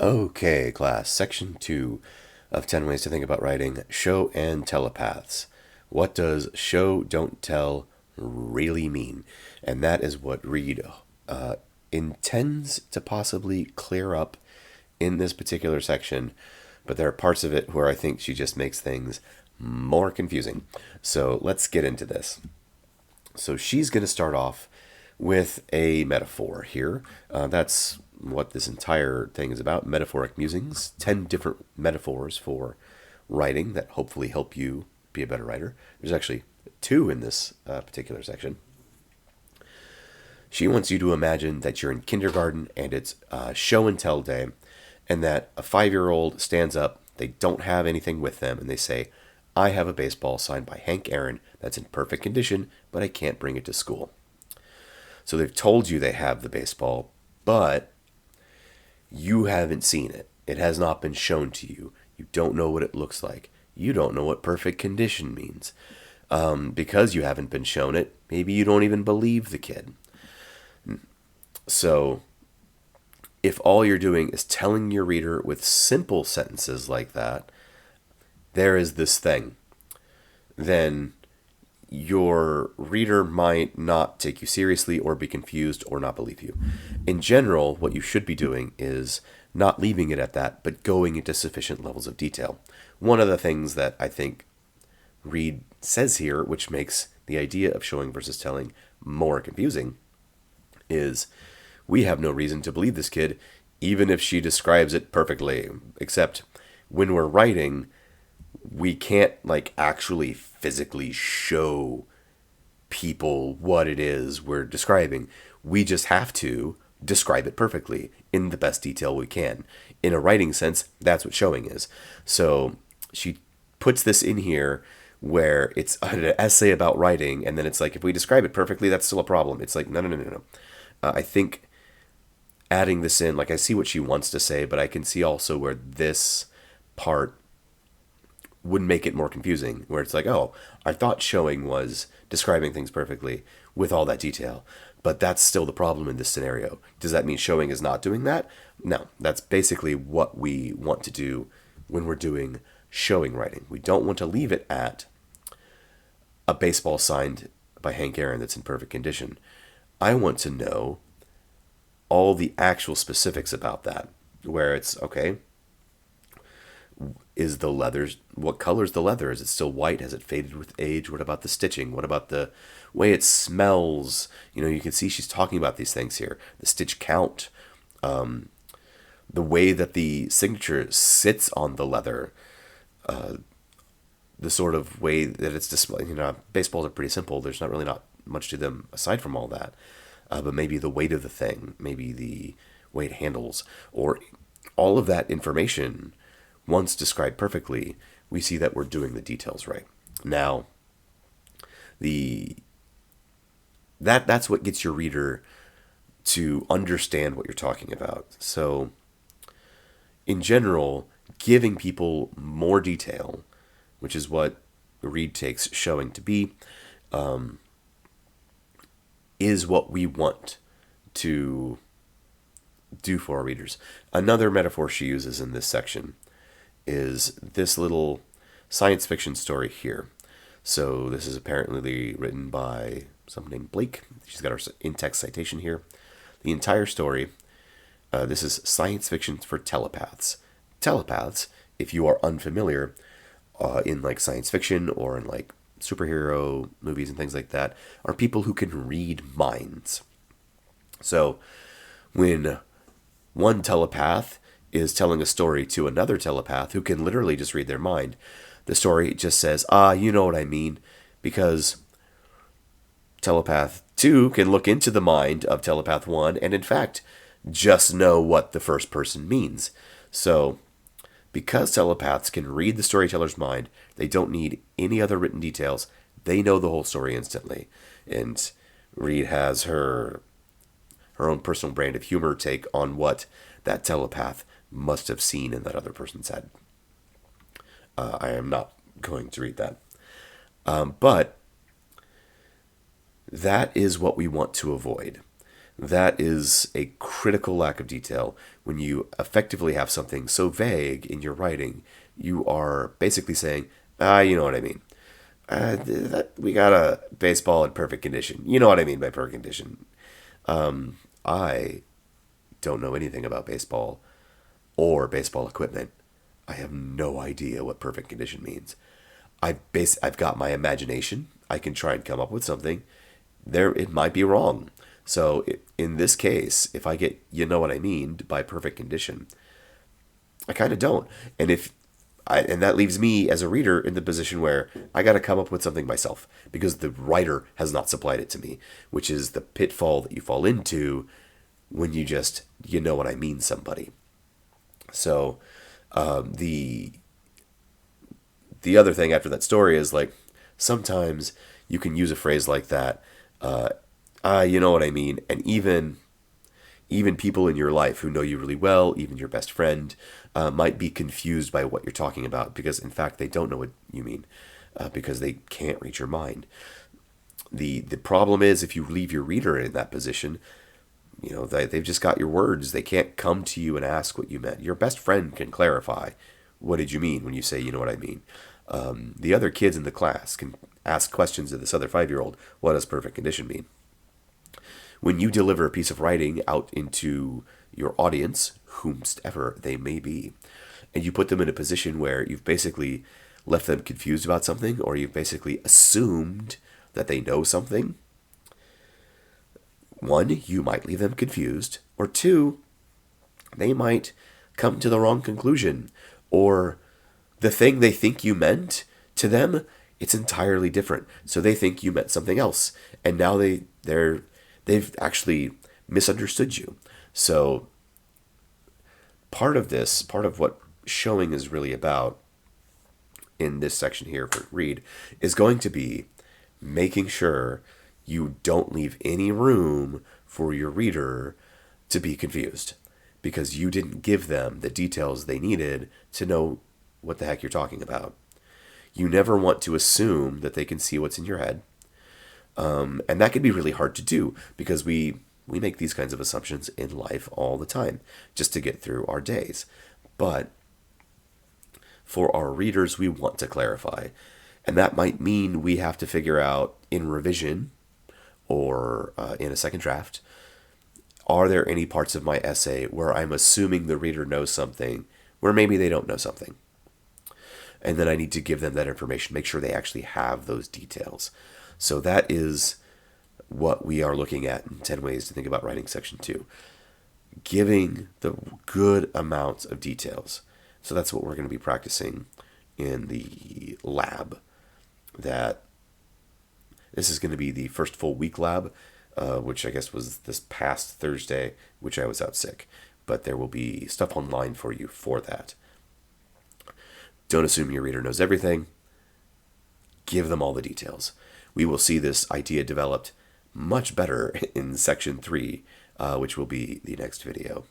Okay, class, section 2 of 10 ways to think about writing show and telepaths. What does show, don't tell really mean? And that is what Reed intends to possibly clear up in this particular section, but there are parts of it where I think she just makes things more confusing. So let's get into this. So she's going to start off with a metaphor here. That's what this entire thing is about, metaphoric musings. 10 different metaphors for writing that hopefully help you be a better writer. There's actually 2 in this particular section. She wants you to imagine that you're in kindergarten and it's show and tell day, and that a 5-year-old stands up, they don't have anything with them, and they say, I have a baseball signed by Hank Aaron that's in perfect condition, but I can't bring it to school. So they've told you they have the baseball, but you haven't seen it. It has not been shown to you. You don't know what it looks like. You don't know what perfect condition means. Because you haven't been shown it, maybe you don't even believe the kid. So if all you're doing is telling your reader with simple sentences like that, there is this thing, then your reader might not take you seriously or be confused or not believe you. In general, what you should be doing is not leaving it at that, but going into sufficient levels of detail. One of the things that I think Reed says here, which makes the idea of showing versus telling more confusing, is we have no reason to believe this kid, even if she describes it perfectly. Except when we're writing, we can't actually physically show people what it is we're describing. We just have to describe it perfectly in the best detail we can. In a writing sense, that's what showing is. So she puts this in here where it's an essay about writing, and then it's like, if we describe it perfectly, that's still a problem. It's like, no, no, no, no, no. I think adding this in, I see what she wants to say, but I can see also where this part would make it more confusing, where it's like, oh, I thought showing was describing things perfectly with all that detail, but that's still the problem in this scenario. Does that mean showing is not doing that? No, that's basically what we want to do when we're doing showing writing. We don't want to leave it at a baseball signed by Hank Aaron that's in perfect condition. I want to know all the actual specifics about that, where it's, okay, is the leather, what color is the leather? Is it still white? Has it faded with age? What about the stitching? What about the way it smells? You can see she's talking about these things here. The stitch count, the way that the signature sits on the leather, the sort of way that it's displayed. Baseballs are pretty simple. There's not much to them aside from all that. But maybe the weight of the thing, maybe the way it handles, or all of that information, once described perfectly, we see that we're doing the details right. Now, that's what gets your reader to understand what you're talking about. So, in general, giving people more detail, which is what Reed takes showing to be, is what we want to do for our readers. Another metaphor she uses in this section is this little science fiction story here. So this is apparently written by someone named Blake. She's got our in-text citation here. The entire story, this is science fiction for telepaths. Telepaths, if you are unfamiliar, in science fiction or in superhero movies and things like that, are people who can read minds. So when one telepath is telling a story to another telepath who can literally just read their mind, the story just says, you know what I mean, because telepath 2 can look into the mind of telepath 1 and in fact just know what the first person means. So because telepaths can read the storyteller's mind, they don't need any other written details. They know the whole story instantly. And Reed has her own personal brand of humor take on what that telepath must have seen in that other person's head. I am not going to read that. But that is what we want to avoid. That is a critical lack of detail. When you effectively have something so vague in your writing, you are basically saying, you know what I mean. We got a baseball in perfect condition. You know what I mean by perfect condition. I don't know anything about baseball or baseball equipment. I have no idea what perfect condition means. I've got my imagination. I can try and come up with something. There, it might be wrong. So in this case, if I get you know what I mean by perfect condition, I kind of don't. And that leaves me as a reader in the position where I got to come up with something myself because the writer has not supplied it to me, which is the pitfall that you fall into when you just you know what I mean somebody. So the other thing after that story is like sometimes you can use a phrase like that. You know what I mean, and even people in your life who know you really well, even your best friend, might be confused by what you're talking about because, in fact, they don't know what you mean because they can't read your mind. The problem is if you leave your reader in that position, they've just got your words. They can't come to you and ask what you meant. Your best friend can clarify, what did you mean when you say, you know what I mean? The other kids in the class can ask questions of this other 5-year-old. What does perfect condition mean? When you deliver a piece of writing out into your audience, whomsoever they may be, and you put them in a position where you've basically left them confused about something, or you've basically assumed that they know something, one, you might leave them confused, or two, they might come to the wrong conclusion, or the thing they think you meant, to them, it's entirely different. So they think you meant something else, and now they've actually misunderstood you. So part of what showing is really about in this section here for read is going to be making sure you don't leave any room for your reader to be confused because you didn't give them the details they needed to know what the heck you're talking about. You never want to assume that they can see what's in your head. And that can be really hard to do because we make these kinds of assumptions in life all the time just to get through our days. But for our readers, we want to clarify. And that might mean we have to figure out in revision or in a second draft, are there any parts of my essay where I'm assuming the reader knows something where maybe they don't know something? And then I need to give them that information, make sure they actually have those details. So that is what we are looking at in 10 ways to think about writing section 2. Giving the good amounts of details. So that's what we're going to be practicing in the lab. That this is going to be the first full week lab, which I guess was this past Thursday, which I was out sick. But there will be stuff online for you for that. Don't assume your reader knows everything. Give them all the details. We will see this idea developed much better in section 3, which will be the next video.